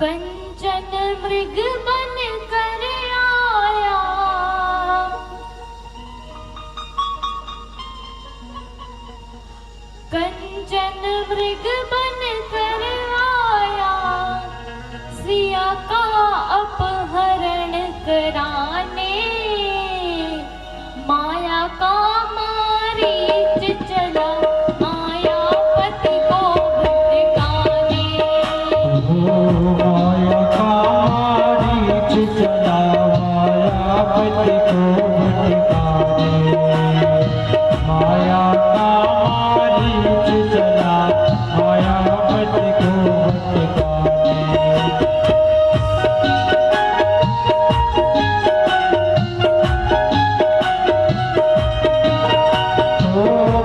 कंचन मृग बन कर आया, कंचन मृग बन कर आया, सिया का अपहरण कराने, माया का मारीच चला मायापति को भटकाने। माया का मारीच चला मायापति को भटकाने, माया का मारीच चला मायापति को भटकाने।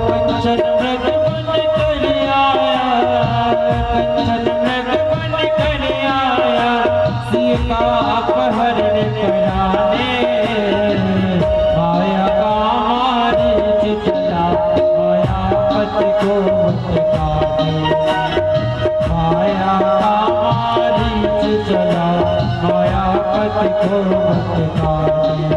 कंचन मृग बन कर आया, कंचन मृग बन कर आया, सिया का अपहरण कराने, माया का मारीच चला मायापति को भटकाने, माया का मारीच चला मायापति को भटकाने।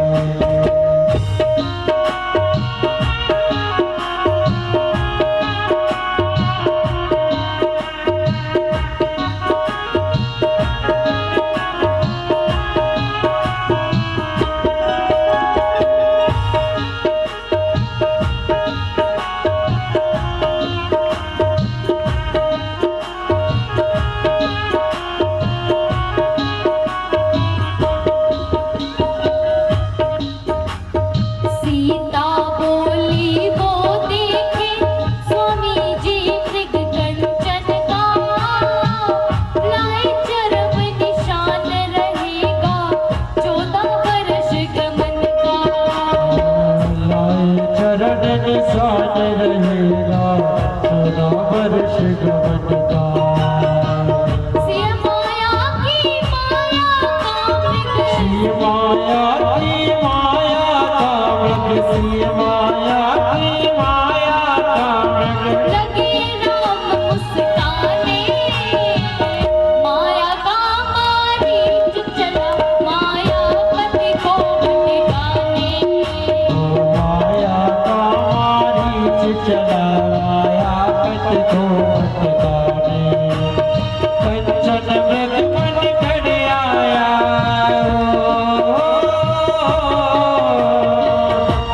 सीता बोली वो देखे स्वामी जी मृग कंचन का, लाए चरम निशान रहेगा 14 वर्ष गमन का। लाए चरण निशान रहेगा 14 वर्ष गमन का। सिया माया की माया का मृग, सिया माया की माया का मृग, सिया माया की माया का मृग, लगे राम मुस्काने, माया का मारीच चला मायापति को भटकाने। माया का मारीच चला मायापति को भटकाने। कंचन मृग बन कर आया,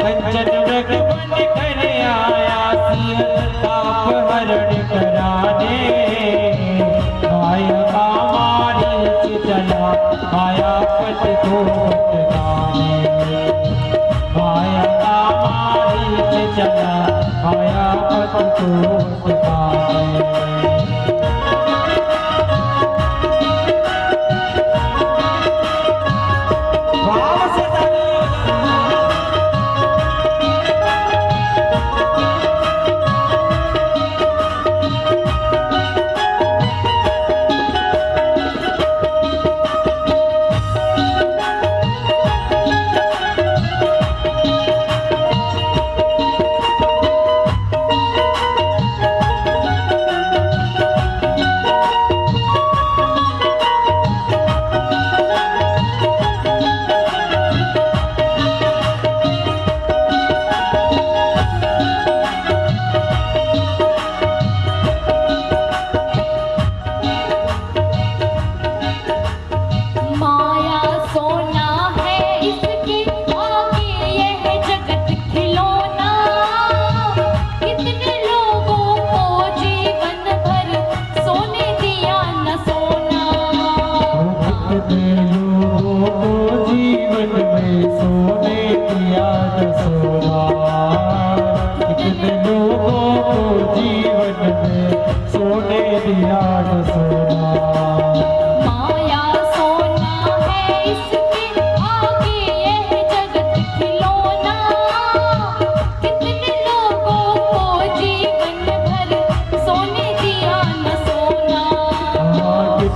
कंचन मृग बन कर आया, सिया का अपहरण कराने, माया का मारीच चला मायापति को भटकाने, माया का मारीच चला मायापति को भटकाने। भाव से माया सोना है इसके आगे यह जगत खिलौना, कितने लोगों को जीवन भर सोने दिया न सोना। कितने लोगों को जीवन में सोने दिया न सोना, कितने लोगों को जीवन में सोने दिया न सोना। माया सोना है इसके आगे यह जगत खिलौना, कितने लोगों को जीवन भर सोने दिया न सोना।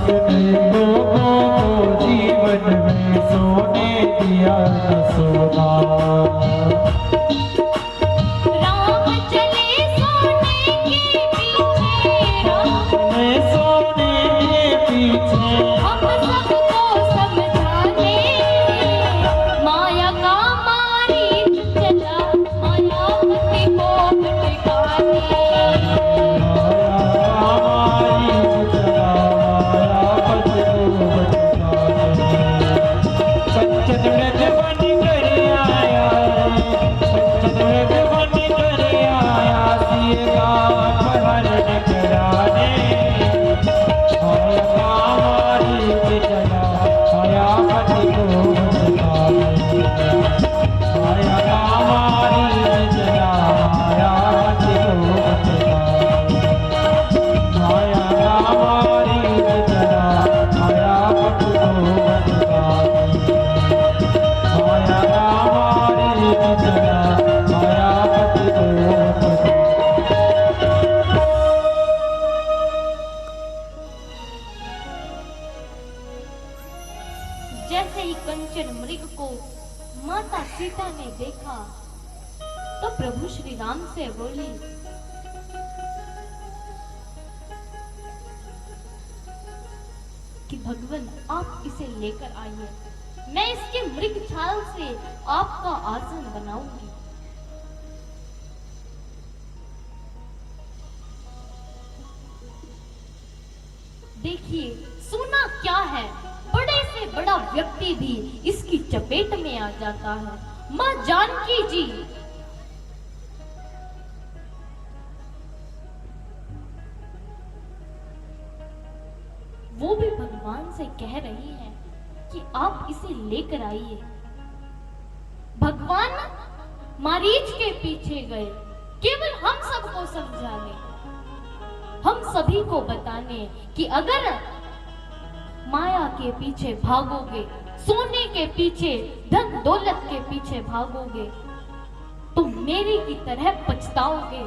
कितने लोगों को जीवन में सोने दिया न सोना। राम चले सोने के पीछे, राम सोने जैसे ही कंचन मृग को माता सीता ने देखा तो प्रभु श्री राम से बोली, कि भगवान आप इसे लेकर आइए, मैं इसके मृग छाल से आपका आसन बनाऊंगी। देखिए सोना क्या है, बड़े से बड़ा व्यक्ति भी इसकी चपेट में आ जाता है। मां जानकी जी वो भी भगवान से कह रही है कि आप इसे लेकर आइए। भगवान मारीच के पीछे गए, केवल हम सबको समझाने, हम सभी को बताने कि अगर माया के पीछे भागोगे, सोने के पीछे, धन दौलत के पीछे भागोगे तो मेरी की तरह पछताओगे।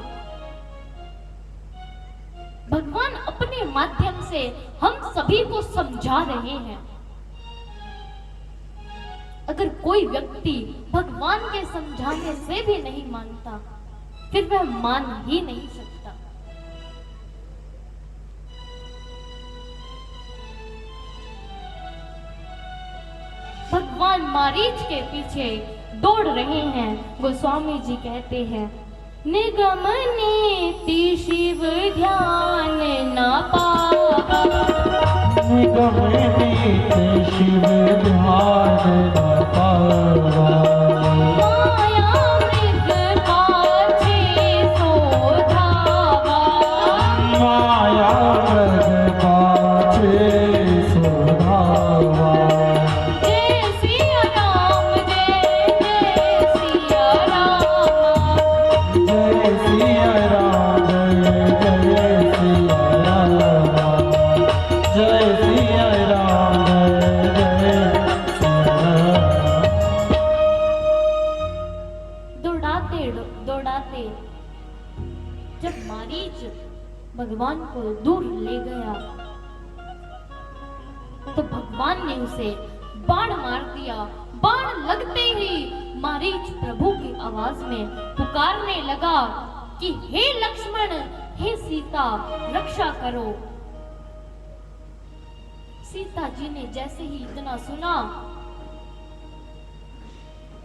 भगवान अपने माध्यम से हम सभी को समझा रहे हैं। अगर कोई व्यक्ति भगवान के समझाने से भी नहीं मानता, फिर वह मान ही नहीं सकता। भगवान मारीच के पीछे दौड़ रहे हैं। गोस्वामी जी कहते हैं, निगम नीति शिव ध्यान न पावा, निगम नीति शिव ध्यान न पावा, माया मृग पाछे सो धावा, माया मृग पाछे सो धावा, जय सिया राम, जय सिया राम, जय सिया राम, जय सिया राम, जय सिया राम, जय सिया राम। दौड़ाते दौड़ाते जब मारीच भगवान को दूर ले गया तो भगवान ने उसे बाण मार दिया। बाण लगते ही मारीच प्रभु की आवाज में पुकारने लगा कि हे लक्ष्मण, हे सीता, रक्षा करो। सीता जी ने जैसे ही इतना सुना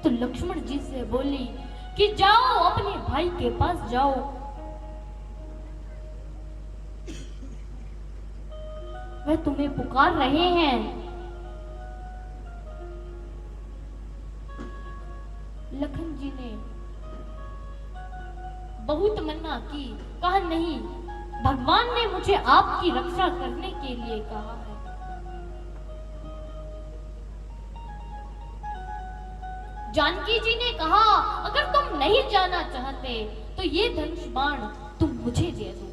तो लक्ष्मण जी से बोली कि जाओ अपने भाई के पास जाओ, वह तुम्हें पुकार रहे हैं। लखन जी ने बहुत मना की, कहा नहीं, भगवान ने मुझे आपकी रक्षा करने के लिए कहा है। जानकी जी ने कहा, अगर तुम नहीं जाना चाहते तो ये धनुष बाण तुम मुझे दे दो।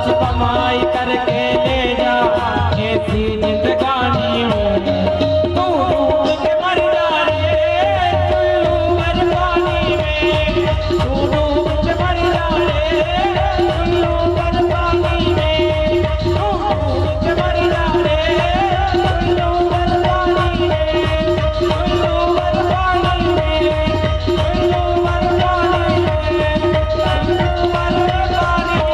कुछ कमाई करके ले जा ऐसी जिंदगानी में तू डूब के मर जा रे चुल्लू भर पानी में तू डूब के मर जा रे चुल्लू भर पानी में तू डूब के मर जा रे चुल्लू भर पानी में चुल्लू भर पानी में चुल्लू भर पानी में चुल्लू भर पानी में।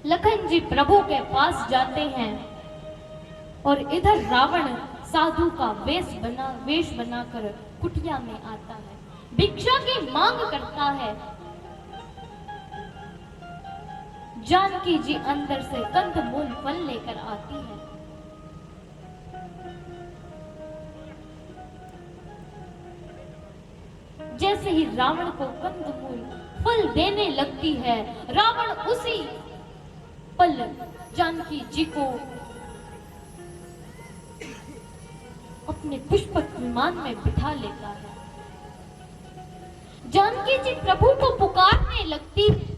लखन जी प्रभु के पास जाते हैं और इधर रावण साधु का वेश बनाकर कुटिया में आता है, भिक्षा की मांग करता है। जानकी जी अंदर से कंदमूल फल लेकर आती है। जैसे ही रावण को कंदमूल फल देने लगती है, रावण उसी पल जानकी जी को अपने पुष्पक विमान में बिठा लेता है। जानकी जी प्रभु को पुकारने लगती है।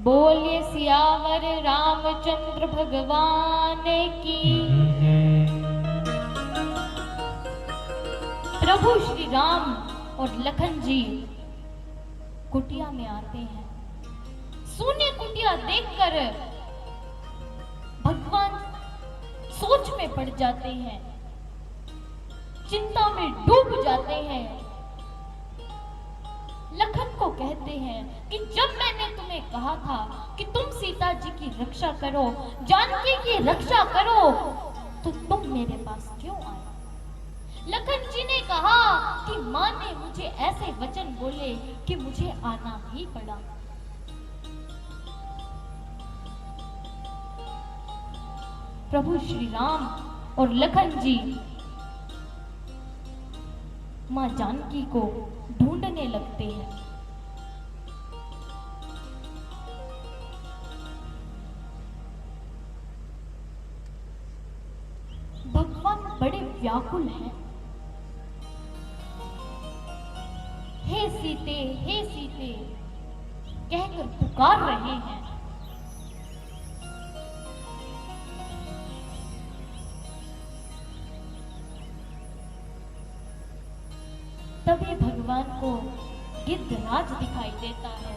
बोलिए सियावर रामचंद्र भगवान की। प्रभु श्री राम और लखन जी कुटिया में आते हैं। शून्य कुटिया देखकर भगवान सोच में पड़ जाते हैं, चिंता में डूब जाते हैं। लखन को कहते हैं कि जब मैंने तुम्हें कहा था कि तुम सीता जी की रक्षा करो, जानकी की रक्षा करो, तो तुम मेरे पास क्यों आए? लखन जी ने कहा कि मां ने मुझे ऐसे वचन बोले कि मुझे आना ही पड़ा। प्रभु श्री राम और लखन जी मां जानकी को ढूंढने लगते हैं। भगवान बड़े व्याकुल हैं। हे सीते कहकर पुकार रहे हैं। तभी भगवान को गिद्धराज दिखाई देता है।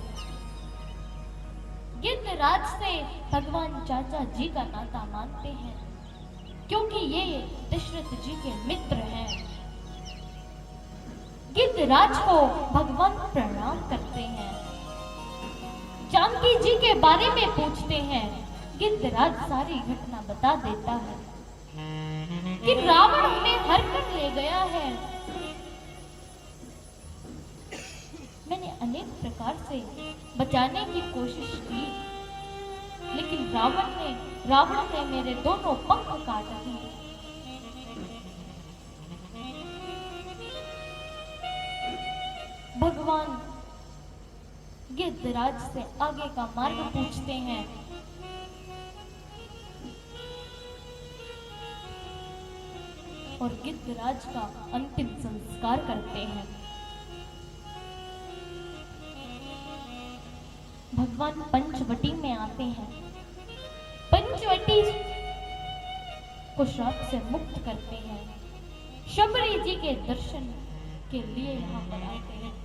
गिद्धराज से भगवान चाचा जी का नाता मानते हैं, क्योंकि ये दशरथ जी के मित्र हैं। गिद्धराज को भगवान प्रणाम करते हैं, जानकी जी के बारे में पूछते हैं। गिद्धराज सारी घटना बता देता है कि रावण उन्हें हर कर ले गया है। मैंने अनेक प्रकार से बचाने की कोशिश की, लेकिन रावण ने मेरे दोनों पंख काट दिए। भगवान गिद्धराज से आगे का मार्ग पूछते हैं। और गिद्धराज का अंतिम संस्कार करते हैं। भगवान पंचवटी में आते हैं। पंचवटी को श्राप से मुक्त करते हैं। शबरी जी के दर्शन के लिए यहाँ पर आते हैं।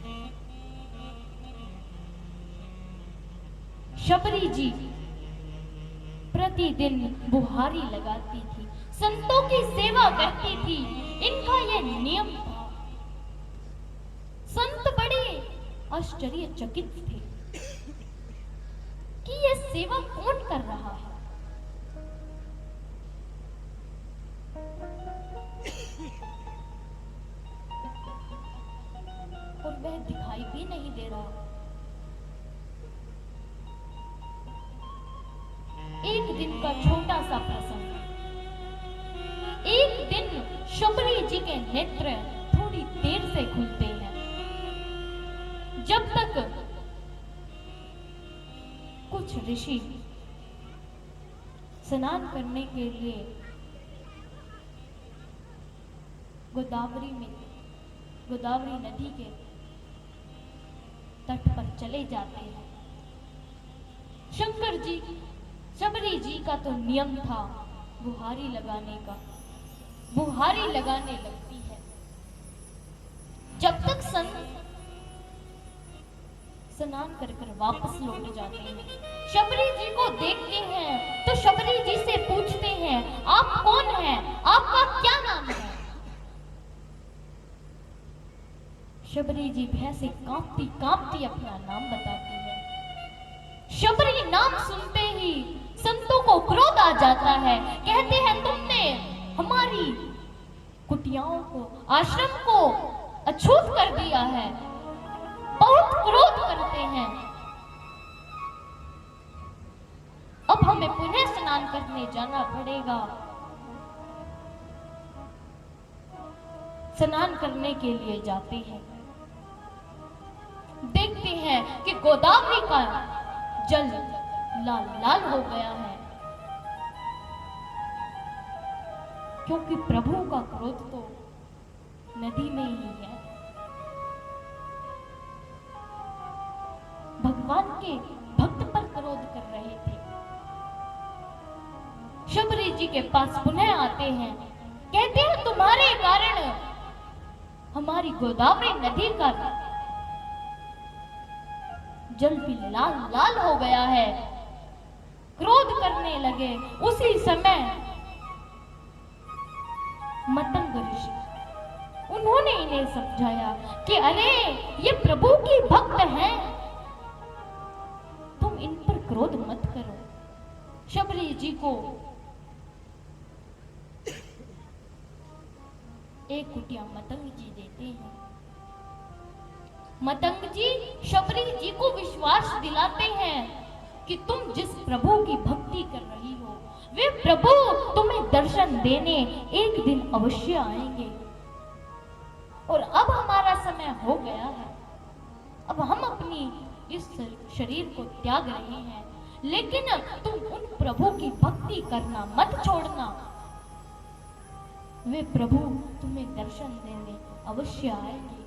शबरी जी प्रतिदिन बुहारी लगाती थी, संतों की सेवा करती थी। इनका यह नियम था। संत बड़े आश्चर्यचकित थे कि यह सेवा कौन कर रहा है। और वह दिखाई भी नहीं दे रहा। एक दिन का छोटा सा प्रसंग। एक दिन शबरी जी के नेत्र थोड़ी देर से खुलते हैं। जब तक कुछ ऋषि स्नान करने के लिए गोदावरी नदी के तट पर चले जाते हैं। शबरी जी का तो नियम था बुहारी लगाने का। बुहारी लगाने लगती है। जब तक स्नान कर वापस लौट जाते हैं, शबरी जी को देखते हैं तो शबरी जी से पूछते हैं, आप कौन हैं? आपका क्या नाम है? शबरी जी भय से कांपती कांपती अपना नाम बताती है। शबरी नाम सुनते ही संतों को क्रोध आ जाता है। कहते हैं, तुमने हमारी कुटियाओं को, आश्रम को अछूत कर दिया है। बहुत क्रोध करते हैं। अब हमें पुनः स्नान करने जाना पड़ेगा। स्नान करने के लिए जाते हैं। देखते हैं कि गोदावरी का जल लाल लाल हो गया है, क्योंकि प्रभु का क्रोध तो नदी में ही है। भगवान के भक्त पर क्रोध कर रहे थे। शबरी जी के पास पुनः आते हैं। कहते हैं, तुम्हारे कारण हमारी गोदावरी नदी का जल भी लाल लाल हो गया है। क्रोध करने लगे। उसी समय मतंग ऋषि, उन्होंने इन्हें समझाया कि अरे ये प्रभु की भक्त हैं, तुम इन पर क्रोध मत करो। शबरी जी को एक कुटिया मतंग जी देते हैं। मतंग जी शबरी जी को विश्वास दिलाते हैं कि तुम जिस प्रभु की भक्ति कर रही हो, वे प्रभु तुम्हें दर्शन देने एक दिन अवश्य आएंगे। और अब हमारा समय हो गया है। अब हम अपनी इस शरीर को त्याग रहे हैं, लेकिन तुम उन प्रभु की भक्ति करना मत छोड़ना। वे प्रभु तुम्हें दर्शन देने अवश्य आएंगे।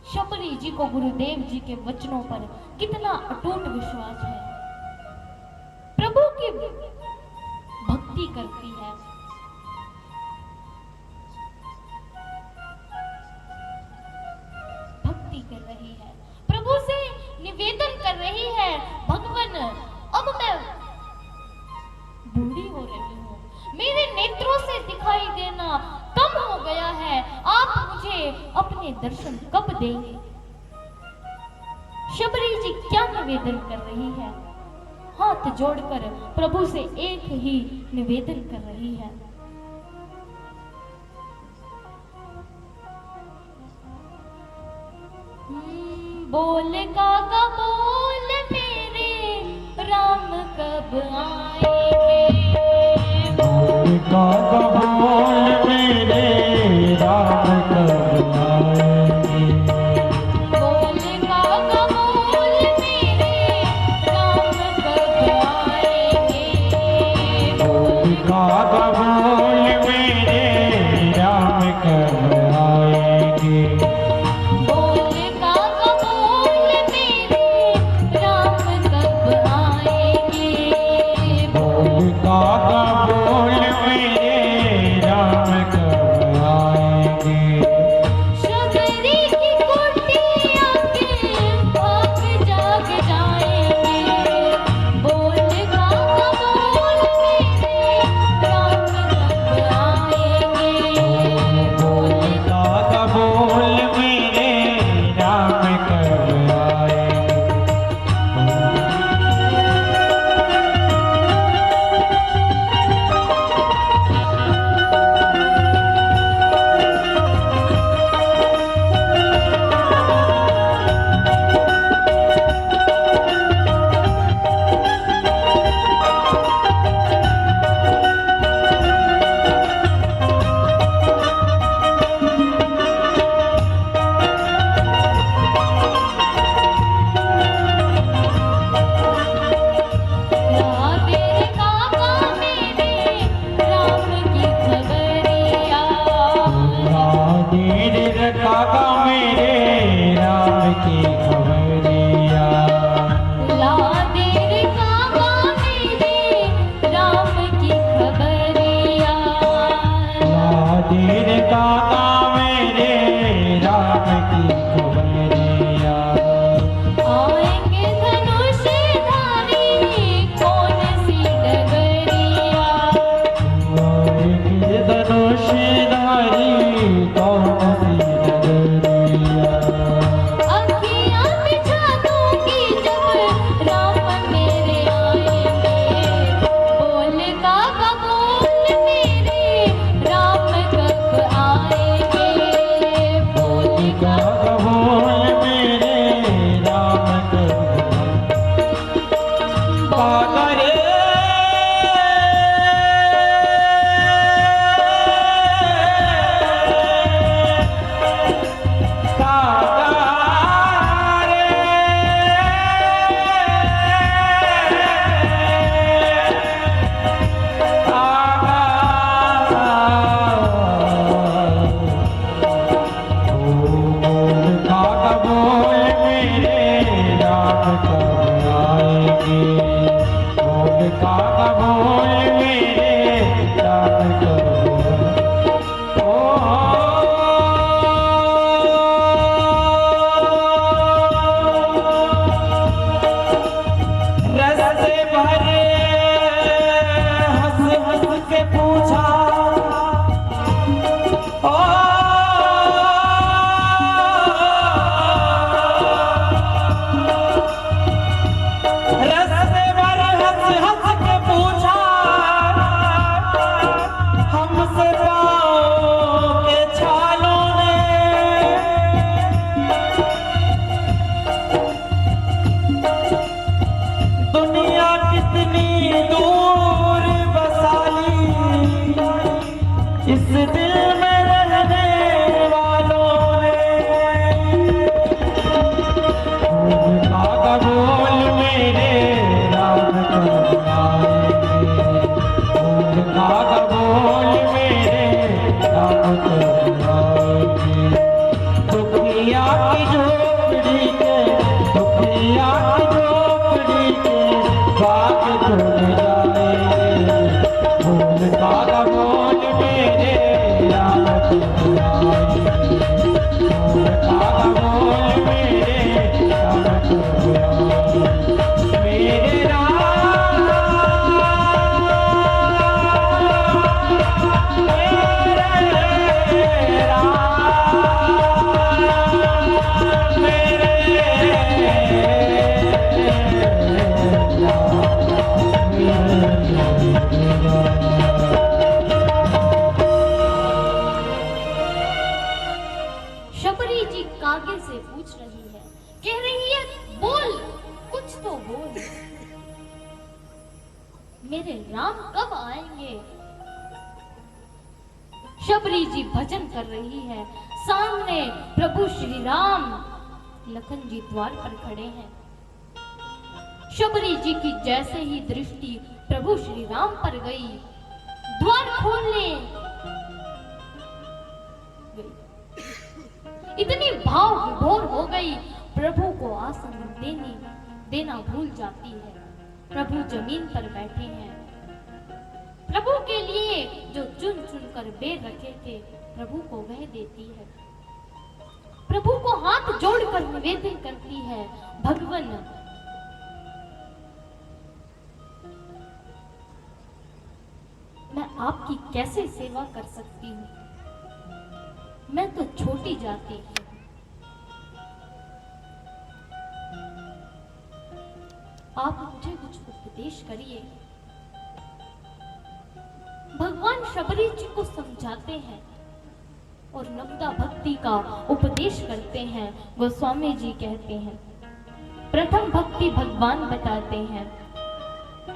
शबरी जी को गुरुदेव जी के वचनों पर कितना अटूट विश्वास है। प्रभु की भक्ति करती है। भक्ति कर रही है, प्रभु से निवेदन कर रही है, भगवान अब मैं बूढ़ी हो रही हूँ, मेरे नेत्रों से दिखाई देना कम हो गया है, आप मुझे अपने दर्शन कब देंगे? शबरी जी क्या निवेदन कर रही है? हाथ जोड़कर प्रभु से एक ही निवेदन कर रही है। बोल काका बोल मेरे राम कब आएंगे? बोल काका बोल मेरे राम कब आएंगे? बोल काका बोल मेरे राम कब आएंगे? बोल काका बोल मेरे राम कब आएंगे? बोल काका बोल मेरे राम कब आएंगे? बोल काका बोल मेरे राम कब आएंगे? शबरी की कुटिया के भाग जाग जाएंगे। बोल काका बोल मेरे राम कब आएंगे? बोल खातिर काका मेरे राम की कुंवरिया। आएंगे धनुषधारी कौन सी डगरिया। आएंगे धनुषधारी कौन सी डगरिया। अखियाँ बिछा दूंगी जब राम मेरे आएंगे। बोल काका बोल मेरे राम कब आएंगे। बोल काका बोल मेरे राम कब काका रे काका बोल मेरे राम कब ओ रस्ते भरे हंस हंस के पूछा ओ रस्ते भरे हंस हंस के पूछा हमसे पाँव के छालों ने। दुनिया कितनी दूर बसाली इस दिल में रहने वालों ने। काका बोल मेरे राम कब आएंगे। काका बोल मेरे राम कब आएंगे। दुखिया की झोपड़ी के दुखिया की झोपड़ी के बाग जुड़ जाएंगे। बोल काका बोल मेरे राम कब आएंगे। बोल काका बोल मेरे राम कब आएंगे। मेरे राम मेरे राम शबरी जी कागे से पूछ रही है, कह रही है बोल कुछ तो बोल। मेरे राम कब आएंगे। शबरी जी भजन कर रही है, सामने प्रभु श्री राम लखन जी द्वार पर खड़े हैं। शबरी जी की जैसे ही दृष्टि प्रभु श्री राम पर गई, द्वार खोलने गई। इतनी भाव विभोर हो गई, प्रभु को आसन देना भूल जाती है। प्रभु जमीन पर बैठे हैं। प्रभु के लिए जो चुन चुन कर बेर रखे थे, प्रभु को वह देती है। प्रभु को हाथ जोड़कर निवेदन करती है, भगवान मैं आपकी कैसे सेवा कर सकती हूँ। मैं तो छोटी जाति हूँ। आप मुझे कुछ उपदेश करिए। भगवान शबरी जी को समझाते हैं और नवदा भक्ति का उपदेश करते हैं। गोस्वामी जी कहते हैं, प्रथम भक्ति भगवान बताते हैं।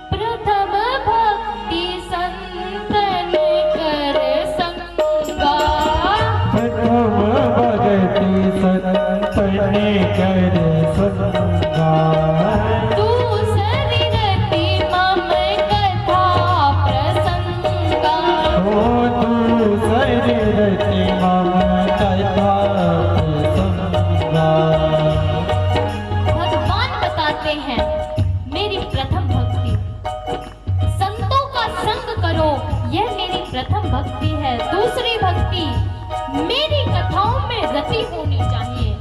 प्रथम भक्ति संतन कर संगा। प्रथम भक्ति संतन कर संगा। दूसरी रति मम कथा प्रसंगा। दूसरी रति मम कथा प्रसंगा। भगवान बताते हैं, मेरी प्रथम भक्ति संतों का संग करो, यह मेरी प्रथम भक्ति है। दूसरी भक्ति भक्ति मेरी कथाओं में रति होनी चाहिए।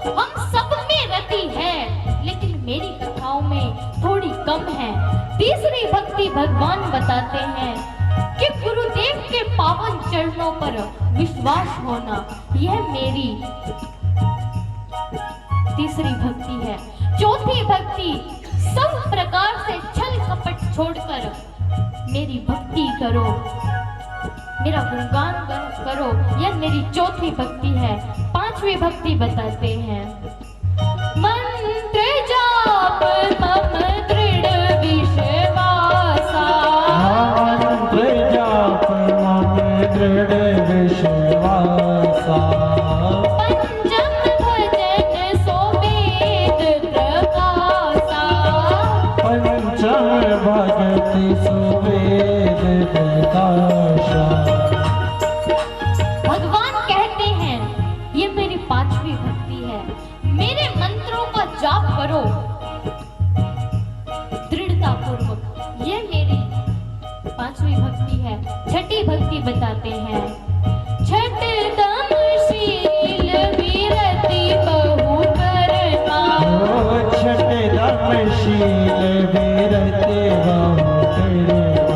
हम सब में रति है, लेकिन मेरी कथाओं में थोड़ी कम है। तीसरी भक्ति भगवान बताते हैं कि गुरुदेव के पावन चरणों पर विश्वास होना, यह मेरी तीसरी भक्ति है। चौथी भक्ति, सब प्रकार से छल कपट छोड़कर मेरी भक्ति करो, मेरा गुणगान करो, यह मेरी चौथी भक्ति है। पांचवी भक्ति बताते हैं, मंत्र जाप मम दृढ़ विश्वासा, मंत्र जाप मम दृढ़ विश्वासा, पंचम भजन सो वेद प्रकाशा, पंचम भगति सुवेद प्रकाशा। भगवान कहते हैं ये मेरी पांचवी भक्ति है। मेरे मंत्रों का जाप करो दृढ़ता पूर्वक, ये मेरी पांचवी भक्ति है। छठी भक्ति बताते हैं, छठ दमशील विरति बहु कर्मा, छठ दमशील विरति बहु कर्मा,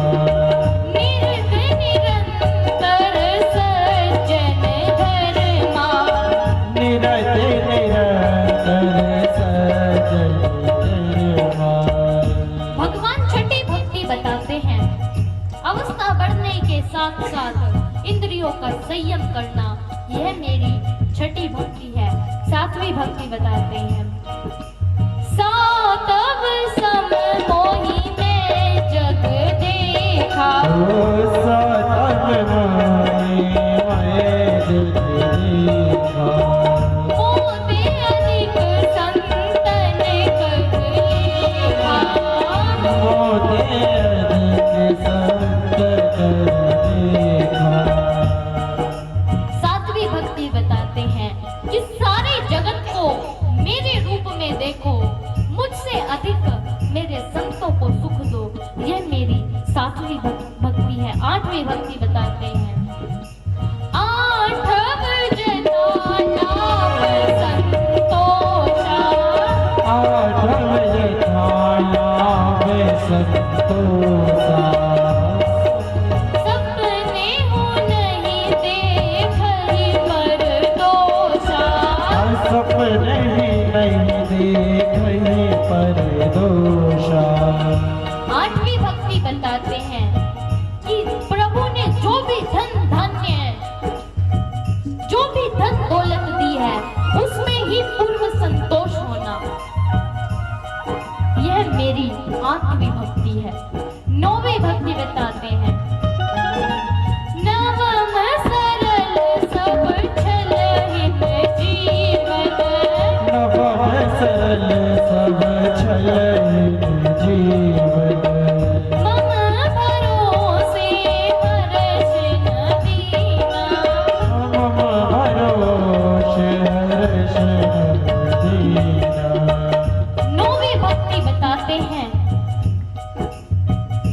निरत निरंतर सज्जन धर्मा, निरत निरंतर सज्जन धर्मा। भगवान छठी भक्ति बताते हैं, अवस्था बढ़ने के साथ साथ इंद्रियों का संयम करना, यह मेरी छठी भक्ति है। सातवीं भक्ति बताते हैं, सातव सम मोहि मैं जग देखा, सातव मोहि मैं जग देखा, मोते अधिक संतन कग लेखा, मोते अधिक संत कर देखा। सातवीं भक्ति बताते हैं कि सारे जगत को मेरे रूप में देखो, मुझसे अधिक मेरे संतों को सुख दो, यह मेरी सातवीं भक्ति है। आठवीं भक्ति बताते हैं, आठव जना नाम संतोषा, आठव यथाया में संतोषा, सपने हो नहीं देखहि पर दोषा, सपने ही नहीं देखहि पर दोषा। आठवीं भक्ति बताते हैं कि प्रभु ने जो भी धन धान्य, जो भी धन दौलत दी है, उसमें ही पूर्व संतोष होना, यह मेरी आठवीं भक्ति है। नौवीं भक्ति बताते हैं, नवम सरल सब छलहित जीवन, नवम सरल सब छलहित जीवन, मम भरोसे हर्ष न दीना, मम भरोष हर्ष दीना। नौवीं भक्ति बताते हैं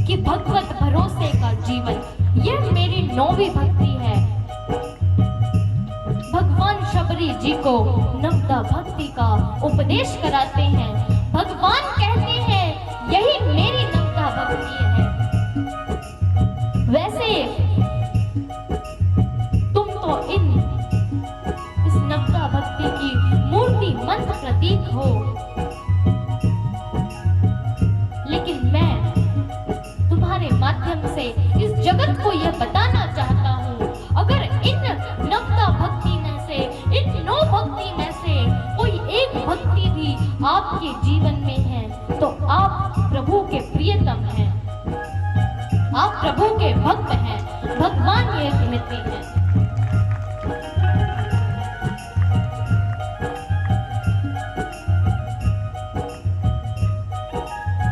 कि भगवत भरोसे का जीवन, यह मेरी नौवीं भक्ति है। भगवान शबरी जी को नवदा भक्ति का उपदेश कराते हैं। भगवान कहते हैं यही मेरी नवदा भक्ति है। वैसे तुम तो इस नवदा भक्ति की मूर्ति मंत्र प्रतीक हो, लेकिन मैं तुम्हारे माध्यम से इस जगत को यह बताना चाहता हूँ, अगर इन नवदा भक्ति में से, इन 9 भक्ति में से कोई एक भक्ति भी आपके जीवन में है, तो आप प्रभु के प्रियतम हैं, आप प्रभु के भक्त हैं। भगवान ये कहते हैं,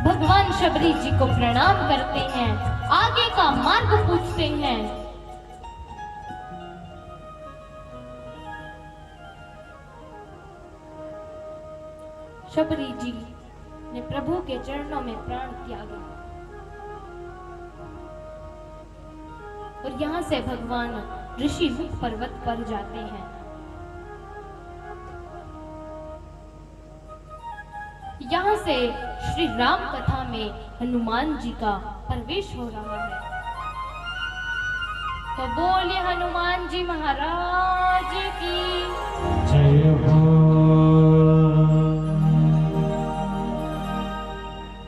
भगवान शबरी जी को प्रणाम करते हैं, आगे का मार्ग पूछते हैं। शबरी जी ने प्रभु के चरणों में प्राण त्यागा और यहाँ से भगवान ऋषिमुख पर्वत पर जाते हैं। यहाँ से श्री राम कथा में हनुमान जी का प्रवेश हो रहा है। तो बोले हनुमान जी महाराज की जय हो।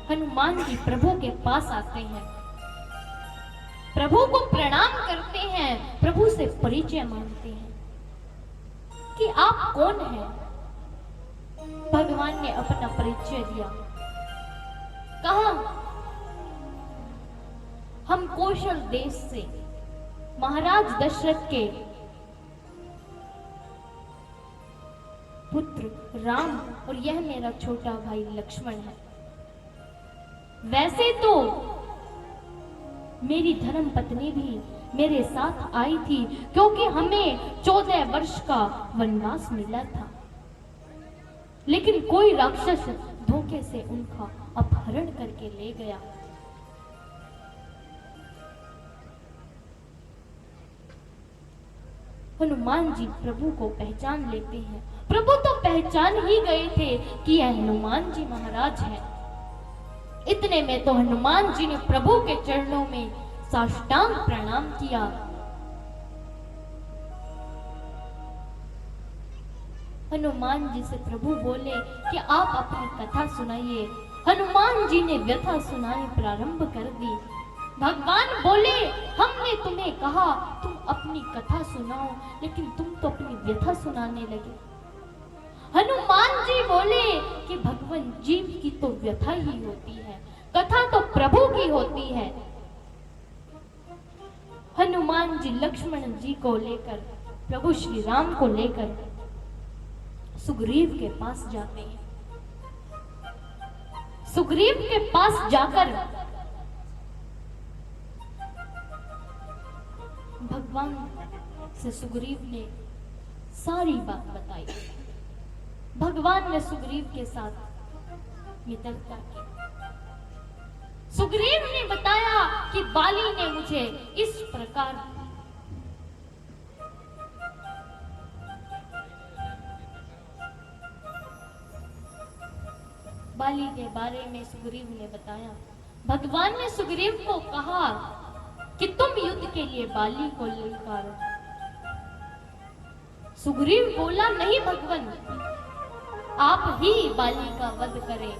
हनुमान जी प्रभु के पास आते हैं, प्रभु को प्रणाम करते हैं, प्रभु से परिचय मांगते हैं कि आप कौन हैं। भगवान ने अपना परिचय दिया, कहा हम कौशल देश से महाराज दशरथ के पुत्र राम और यह मेरा छोटा भाई लक्ष्मण है। वैसे तो मेरी धर्म पत्नी भी मेरे साथ आई थी, क्योंकि हमें 14 वर्ष का वनवास मिला था, लेकिन कोई राक्षस धोखे से उनका अपहरण करके ले गया। हनुमान जी प्रभु को पहचान लेते हैं। प्रभु तो पहचान ही गए थे कि यह हनुमान जी महाराज हैं। इतने में तो हनुमान जी ने प्रभु के चरणों में साष्टांग प्रणाम किया। हनुमान जी से प्रभु बोले कि आप अपनी कथा सुनाइए। हनुमान जी ने व्यथा सुनानी प्रारंभ कर दी। भगवान बोले हमने तुम्हें कहा तुम अपनी कथा सुनाओ, लेकिन तुम तो अपनी व्यथा सुनाने लगे। हनुमान जी बोले कि भगवान जीव की तो व्यथा ही होती है, कथा तो प्रभु की होती है। हनुमान जी लक्ष्मण जी को लेकर, प्रभु श्री राम को लेकर सुग्रीव के पास जाते हैं। सुग्रीव के पास जाकर भगवान से सुग्रीव ने सारी बात बताई। भगवान ने सुग्रीव के साथ मित्रता की। सुग्रीव ने बताया कि बाली ने मुझे इस प्रकार बाली के बारे में सुग्रीव ने बताया। भगवान ने सुग्रीव को कहा कि तुम युद्ध के लिए बाली को ललकारो। सुग्रीव बोला नहीं भगवान, आप ही बाली का वध करें।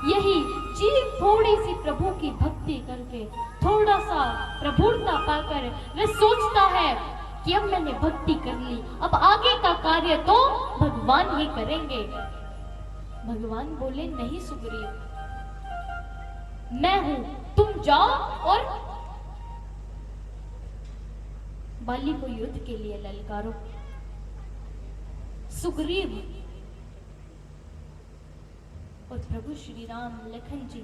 यही जीव थोड़ी सी प्रभु की भक्ति करके, थोड़ा सा प्रभुता पाकर वह सोचता है कि अब मैंने भक्ति कर ली, अब आगे का कार्य तो भगवान ही करेंगे। भगवान बोले नहीं सुग्रीव, मैं हूं, तुम जाओ और बाली को युद्ध के लिए ललकारो। सुग्रीव और प्रभु श्री राम लखन जी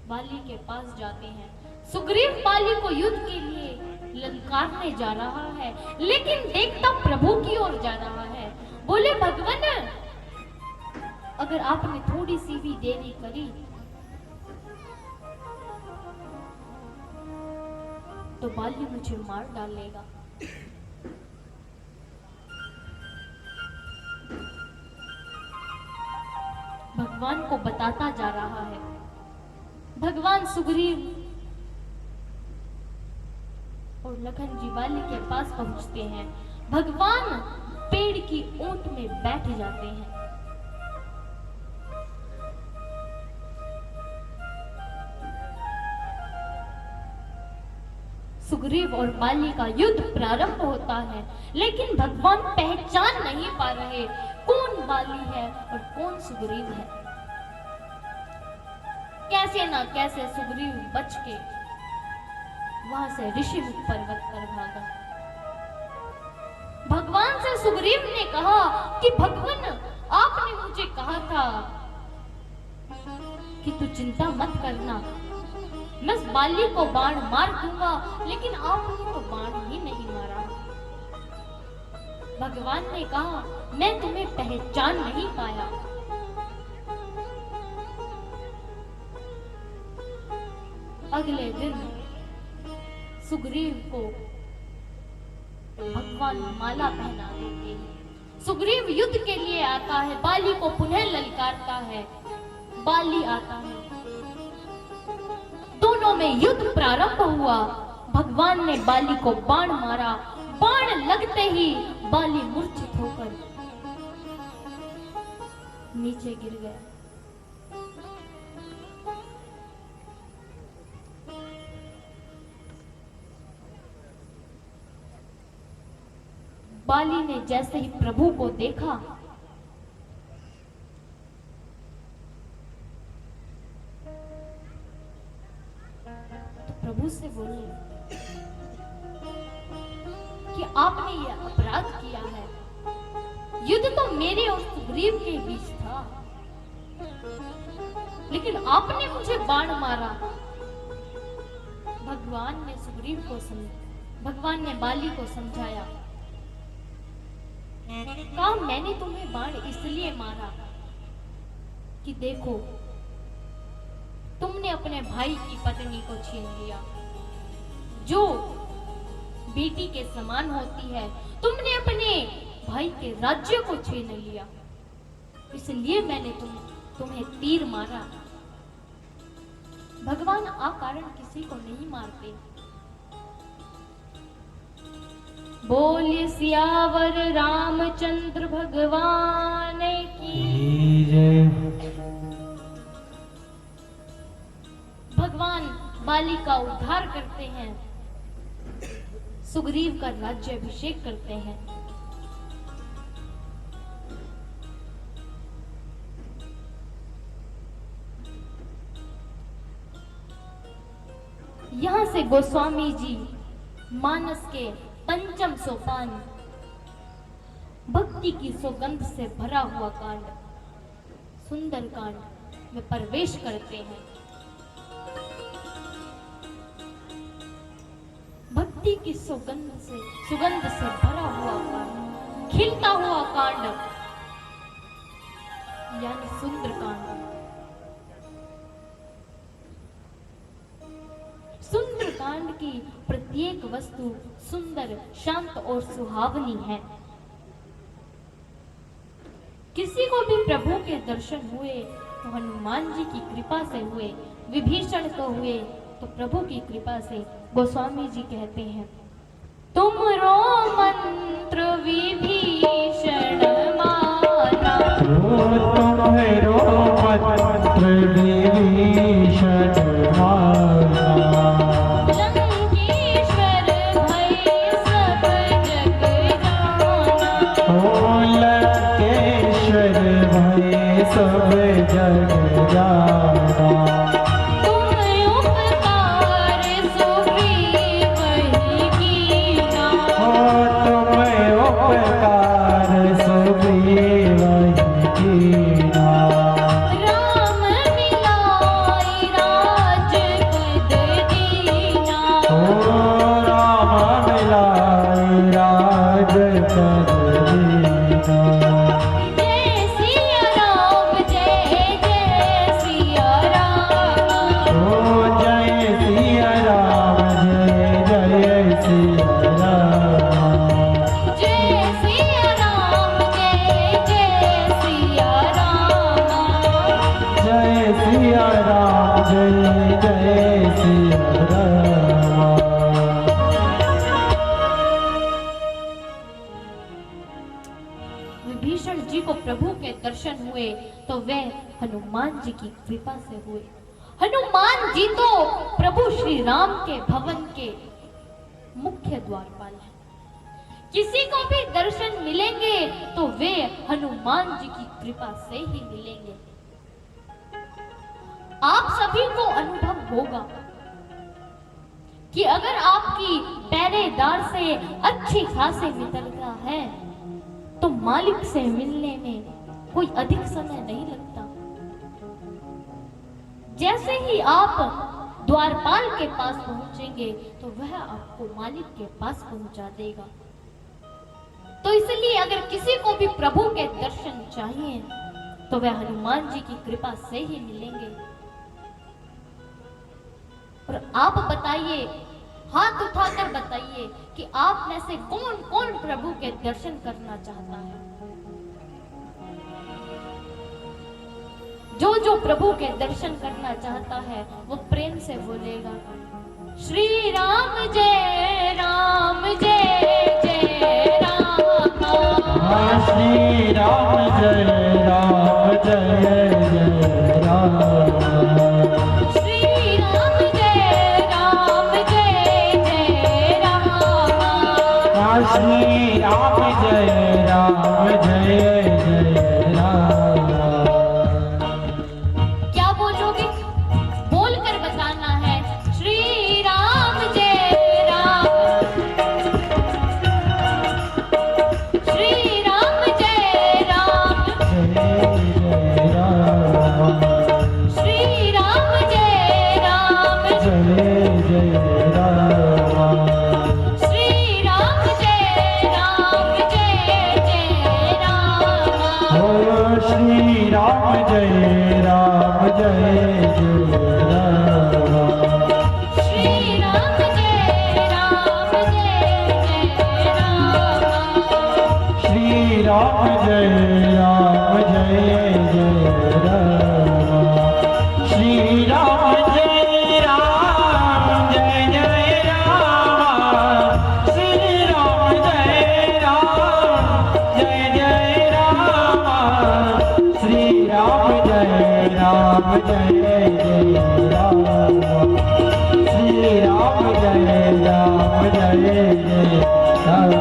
बाली के पास जाते हैं। सुग्रीव बाली को युद्ध के लिए ललकारने जा रहा है, लेकिन देखता प्रभु की ओर जा रहा है। बोले भगवान, अगर आपने थोड़ी सी भी देरी करी तो बाली मुझे मार डालेगा। भगवान को बताता जा रहा है। भगवान सुग्रीव और लखन जी बाली के पास पहुंचते हैं। भगवान पेड़ की ऊंट में बैठ जाते हैं। सुग्रीव और बाली का युद्ध प्रारंभ होता है, लेकिन भगवान पहचान नहीं पा रहे कौन बाली है और कौन सुग्रीव है। कैसे ना कैसे सुग्रीव बच के वहां से ऋषिमुख पर्वत पर भागा। भगवान से सुग्रीव ने कहा कि भगवान, आपने मुझे कहा था कि तू चिंता मत करना, मैं उस बाली को बाण मार दूंगा, लेकिन आपने तो बाण ही नहीं मारा। भगवान ने कहा मैं तुम्हें पहचान नहीं पाया। अगले दिन सुग्रीव को भगवान माला पहना देते हैं। सुग्रीव युद्ध के लिए आता है, बाली को पुनः ललकारता है, बाली आता है, दोनों में युद्ध प्रारंभ हुआ। भगवान ने बाली को बाण मारा, बाण लगते ही बाली मूर्छित होकर नीचे गिर गया। बाली ने जैसे ही प्रभु को देखा, तो प्रभु से बोले कि आपने ये अपराध किया है। युद्ध तो मेरे और सुग्रीव के बीच था, लेकिन आपने मुझे बाण मारा। भगवान ने बाली को समझाया, कहा मैंने तुम्हें बाण इसलिए मारा कि देखो तुमने अपने भाई की पत्नी को छीन लिया, जो बेटी के समान होती है। तुमने अपने भाई के राज्य को छीन लिया, इसलिए मैंने तुम्हें तीर मारा। भगवान अकारण किसी को नहीं मारते। बोलिए सियावर रामचंद्र भगवान की जय। भगवान बाली का उद्धार करते हैं, सुग्रीव का राज्याभिषेक करते हैं। यहां से गोस्वामी जी मानस के पंचम सोपान भक्ति की सौगंध से भरा हुआ कांड सुंदर कांड में प्रवेश करते हैं। भक्ति की सुगंध से भरा हुआ कांड, खिलता हुआ कांड यानी सुंदर कांड। सुंदर कांड की प्रत्येक वस्तु सुंदर, शांत और सुहावनी है। किसी को भी प्रभु के दर्शन हुए तो हनुमान जी की कृपा से हुए, विभीषण को हुए तो प्रभु की कृपा से। गोस्वामी जी कहते हैं, तुमरो मंत्र विभीषण माना, तुम्हारो मंत्र विभीषण माना, लंकेश्वर भय सब जग जाना, लंकेश्वर भय सब जग जाना, विभीषण जी को प्रभु के दर्शन हुए तो वे हनुमान जी की कृपा से हुए। हनुमान जी तो प्रभु श्री राम के भवन के मुख्य द्वारपाल हैं। किसी को भी दर्शन मिलेंगे तो वे हनुमान जी की कृपा से ही मिलेंगे। आप सभी को अनुभव होगा कि अगर आपकी पहरेदार से अच्छी खासी मित्रता है तो मालिक से मिलने में कोई अधिक समय नहीं लगता। जैसे ही आप द्वारपाल के पास पहुंचेंगे तो वह आपको मालिक के पास पहुंचा देगा। तो इसलिए अगर किसी को भी प्रभु के दर्शन चाहिए तो वह हनुमान जी की कृपा से ही मिलेंगे। और आप बताइए, हाथ उठाकर बताइए कि आप में से कौन कौन प्रभु के दर्शन करना चाहता है। जो जो प्रभु के दर्शन करना चाहता है वो प्रेम से बोलेगा, श्री राम जय राम जय जय राम। श्री राम जय राम जय जय राम। श्री राम जय राम जय जय राम। श्री राम जय राम जय जय राम। क्या बोलोगे? बोलकर बताना है, श्री राम जय राम। श्री राम जय राम। जय राम। श्री राम जय राम। जय जय राम। श्री राम जय राम जय जय राम। ओ श्री राम जय राम जय जय राम। श्री राम जय राम जय जय राम। श्री राम जय राम जय जय राम। श्री राम जय राम जय जय राम। श्री राम जय राम जय जय राम। श्री राम जय राम जय जय राम। श्री राम जय राम जय जय राम।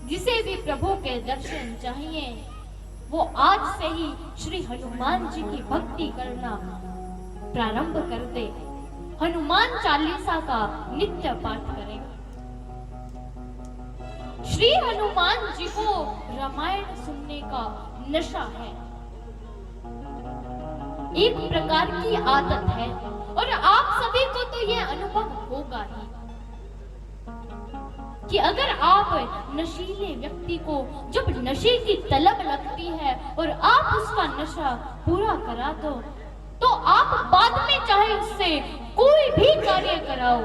जिसे भी प्रभु के दर्शन चाहिए वो आज से ही श्री हनुमान जी की भक्ति करना प्रारंभ कर दे। हनुमान चालीसा का नित्य पाठ करें। श्री हनुमान जी को रामायण सुनने का नशा है, एक प्रकार की आदत है, और आप सभी को तो यह अनुभव होगा ही कि अगर आप नशीले व्यक्ति को जब नशे की तलब लगती है और आप उसका नशा पूरा करा दो तो आप बाद में चाहे उससे कोई भी कार्य कराओ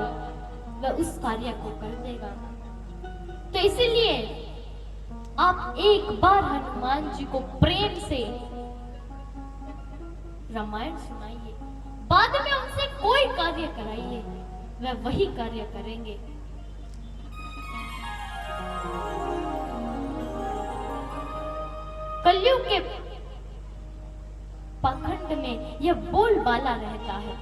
वह उस कार्य को कर देगा। तो इसीलिए आप एक बार हनुमान जी को प्रेम से रामायण सुनाइए, बाद में उनसे कोई कार्य कराइए, वह वही कार्य करेंगे। कलयुग के पाखंड में यह बोलबाला रहता है।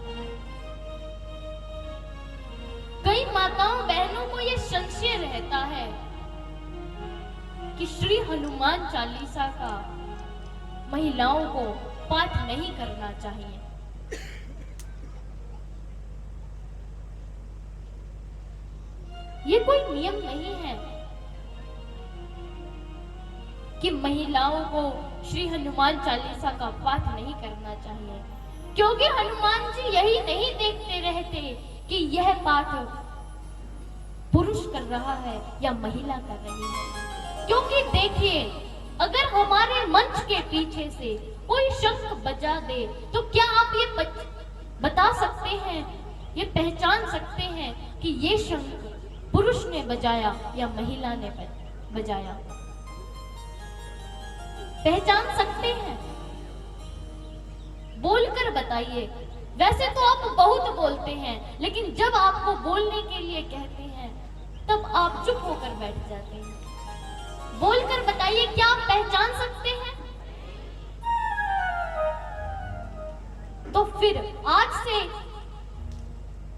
कई माताओं बहनों को यह संशय रहता है कि श्री हनुमान चालीसा का महिलाओं को पाठ नहीं करना चाहिए। यह कोई नियम नहीं है कि महिलाओं को श्री हनुमान चालीसा का पाठ नहीं करना चाहिए, क्योंकि हनुमान जी यही नहीं देखते रहते कि यह पाठ पुरुष कर रहा है या महिला कर रही है। क्योंकि देखिए, अगर हमारे मंच के पीछे से कोई शंख बजा दे तो क्या आप ये बता सकते हैं, ये पहचान सकते हैं कि ये शंख पुरुष ने बजाया या महिला ने बजाया? पहचान सकते हैं? बोलकर बताइए। वैसे तो आप बहुत बोलते हैं, लेकिन जब आपको बोलने के लिए कहते हैं तब आप चुप होकर बैठ जाते हैं। बोलकर बताइए, क्या आप पहचान सकते हैं? तो फिर आज से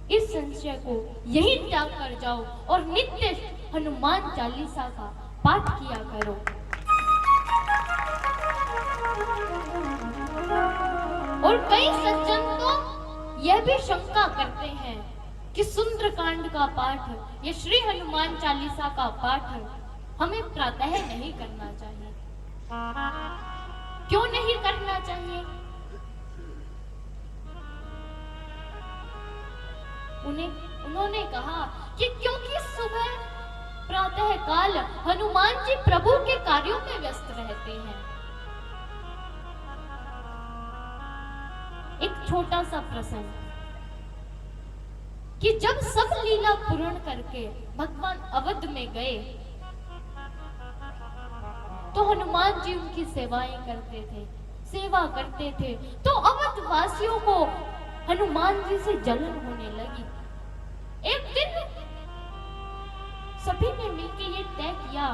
इस संशय को यही त्याग कर जाओ और नित्य हनुमान चालीसा का पाठ किया करो। और कई सज्जन तो यह भी शंका करते हैं कि सुंदरकांड का पाठ या श्री हनुमान चालीसा का पाठ हमें प्रातः नहीं करना चाहिए। क्यों नहीं करना चाहिए? उन्होंने कहा कि क्योंकि सुबह प्रातः काल हनुमान जी प्रभु के कार्यों में व्यस्त रहते हैं। छोटा सा प्रसंग कि जब सब लीला पूर्ण करके भगवान अवध में गए तो हनुमान जी उनकी सेवाएं करते थे, सेवा करते थे। तो अवध वासियों को हनुमान जी से जलन होने लगी। एक दिन सभी ने मिलकर ये तय किया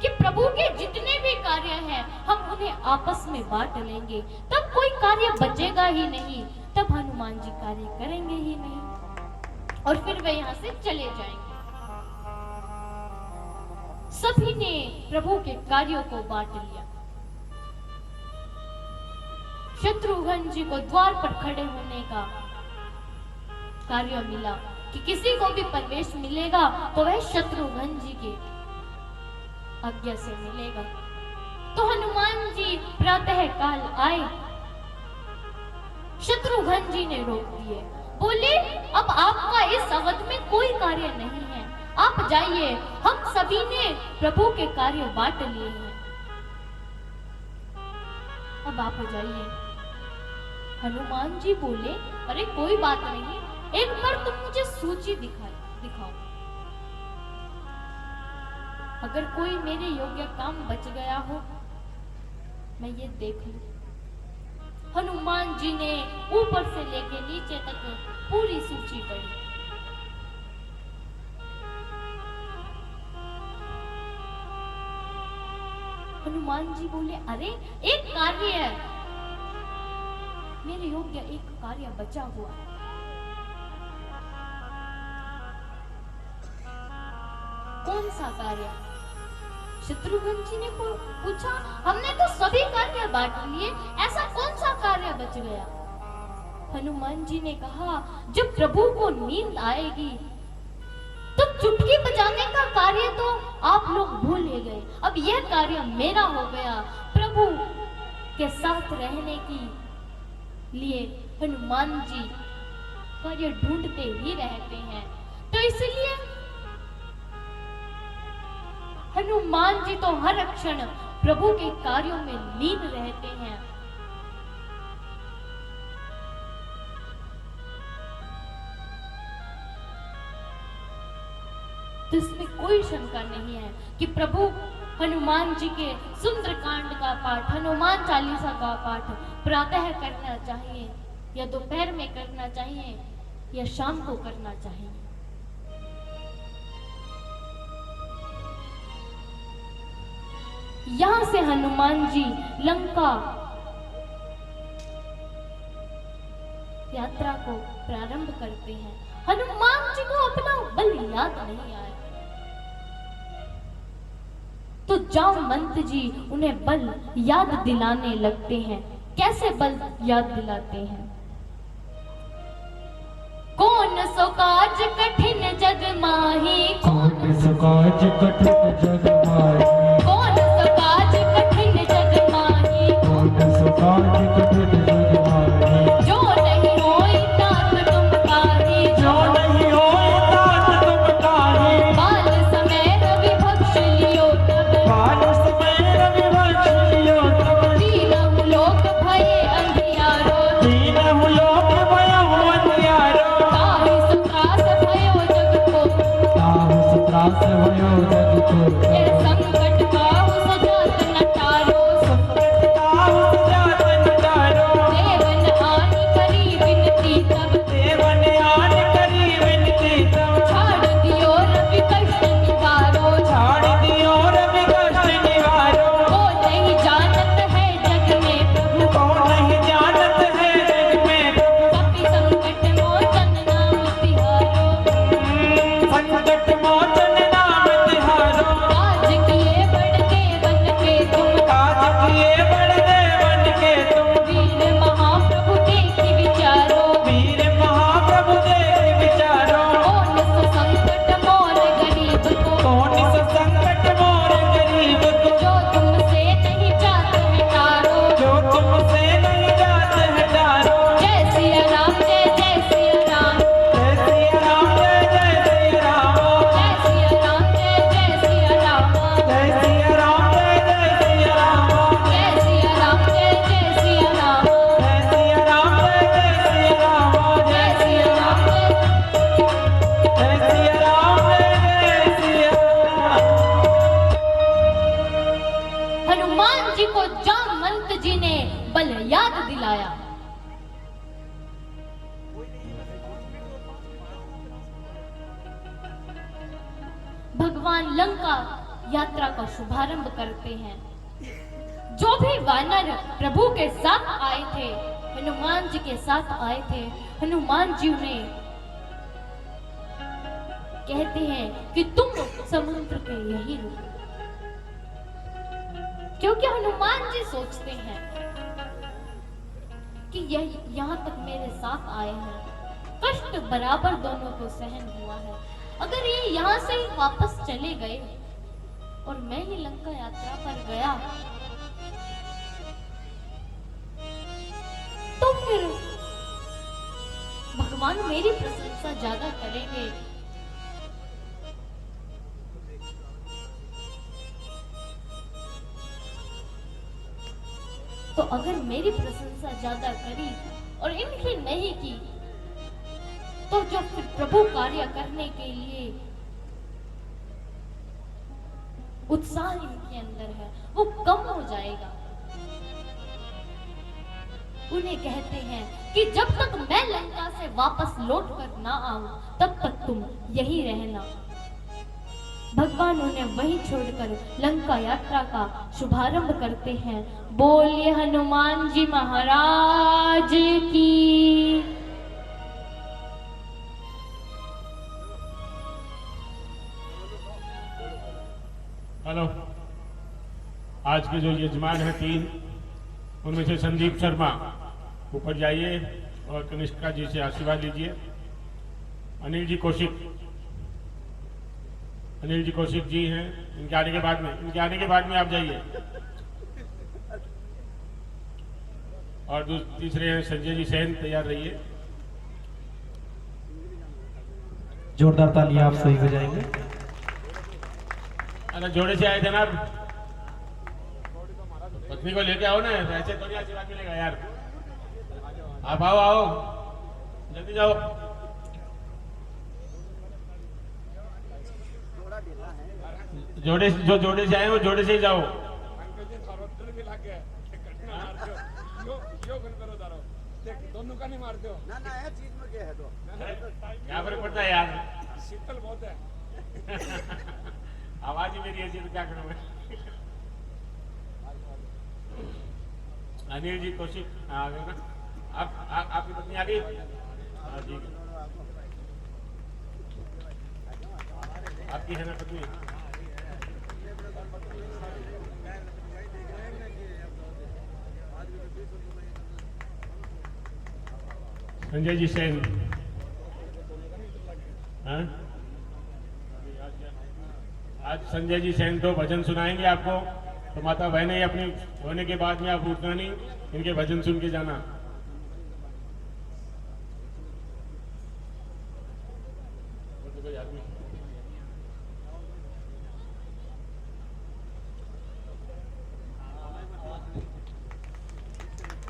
कि प्रभु के जितने भी कार्य हैं हम उन्हें आपस में बांट लेंगे, तब कोई कार्य बचेगा ही नहीं, तब हनुमान जी कार्य करेंगे ही नहीं और फिर वे यहाँ से चले जाएंगे। सभी ने प्रभु के कार्यों को बांट लिया। शत्रुघ्न जी को द्वार पर खड़े होने का कार्य मिला कि किसी को भी प्रवेश मिलेगा तो वह शत्रुघ्न जी के आज्ञा से मिलेगा। तो हनुमान जी प्रातः काल आए, शत्रुघ्न जी ने रोक दिए, बोले अब आपका इस अवध में कोई कार्य नहीं है, आप जाइए, हम सभी ने प्रभु के कार्य बांट लिए हैं, अब आप जाइए। हनुमान जी बोले अरे कोई बात नहीं, एक बार तुम मुझे सूची दिखाओ, अगर कोई मेरे योग्य काम बच गया हो मैं ये देख लूं। हनुमान जी ने ऊपर से लेके नीचे तक पूरी सूची पढ़ी। हनुमान जी बोले अरे एक कार्य है, मेरे योग्य एक कार्य बचा हुआ है। कौन सा कार्य? शत्रुघ्न जी ने पूछा, हमने तो सभी कार्य बांट लिए, ऐसा कौन सा कार्य बच गया? हनुमान जी ने कहा जब प्रभु को नींद आएगी तो चुटकी बजाने का कार्य तो आप लोग भूल ही गए, अब यह कार्य मेरा हो गया। प्रभु के साथ रहने की लिए हनुमान जी कार्य ढूंढते ही रहते हैं, तो इसलिए हनुमान जी तो हर क्षण प्रभु के कार्यों में लीन रहते हैं। तो इसमें कोई शंका नहीं है कि प्रभु हनुमान जी के सुंदरकांड का पाठ, हनुमान चालीसा का पाठ प्रातः करना चाहिए या दोपहर में करना चाहिए या शाम को करना चाहिए। यहां से हनुमान जी लंका यात्रा को प्रारंभ करते हैं। हनुमान जी को अपना बल याद नहीं आया, तो जामवंत जी उन्हें बल याद दिलाने लगते हैं। कैसे बल याद दिलाते हैं? कौन सो काज कठिन जग माही, कौन सो काज कठिन जग माही, कौन सो काज कठिन जग माही, कौन सो काज कठिन जग माही, जो नहीं होई तात तुम कारी, जो नहीं होई तात तुम कारी, बाल समय रवि भक्ष लियो तब, बाल समय रवि भक्ष लियो तब, दीनहु लोक भये अंधियारो, दीनहु लोक भयउ अंधियारो, ताहि सुत्रास भयो जग को, ताहि सुत्रास भयो जग को, ये संकट भगवान लंका यात्रा का शुभारंभ करते हैं। जो भी वानर प्रभु के साथ आए थे, हनुमान जी के साथ आए थे, हनुमान जी उन्हें कहते हैं कि तुम समुद्र के यही रुको, क्योंकि हनुमान जी सोचते हैं कि यहाँ तक मेरे साथ आए हैं, कष्ट बराबर दोनों को सहन हुआ है। अगर ये यहाँ से ही वापस चले गए और मैं ही लंका यात्रा पर गया तो फिर भगवान मेरी प्रशंसा ज्यादा करेंगे। तो अगर मेरी प्रशंसा ज्यादा करी और इनकी नहीं की तो जो फिर प्रभु कार्य करने के लिए उत्साह इनके अंदर है वो कम हो जाएगा। उन्हें कहते हैं कि जब तक मैं लंका से वापस लौट कर ना आऊं तब तक तुम यही रहना। भगवान उन्हें वहीं छोड़कर लंका यात्रा का शुभारंभ करते हैं। बोलिए हनुमान जी महाराज की। हेलो, आज के जो यजमान हैं 3, उनमें से संदीप शर्मा ऊपर जाइए और कनिष्का जी से आशीर्वाद लीजिए। अनिल जी कौशिक जी हैं, इनके आने के बाद में आप जाइए। और तीसरे हैं संजय जी सैन, तैयार रहिए। जोरदार तालियां आप सही बजाएंगे। अरे जोड़े से आए थे ना, पत्नी को लेके आओ ना, ऐसे थोड़ी आशीर्वाद मिलेगा यार। आप आओ जल्दी जाओ। जोड़े से आए वो जोड़े से ही जाओ। दोनों का नहीं मारते हो ना ना, चीज में क्या है तो क्या फर्क पड़ता है यार, शीतल बहुत है। आवाज ही मेरी ऐसी, तो क्या करूं मैं। अनिल जी कौशिक आ गए ना, आपकी पत्नी आ गई? हाँ ठीक है, आपकी है ना पत्नी? संजय जी सैन, हाँ? आज संजय जी सैन तो भजन सुनाएंगे आपको, तो माता बहनें ही अपनी होने के बाद में आप उठना नहीं, इनके भजन सुन के जाना। कोई आदमी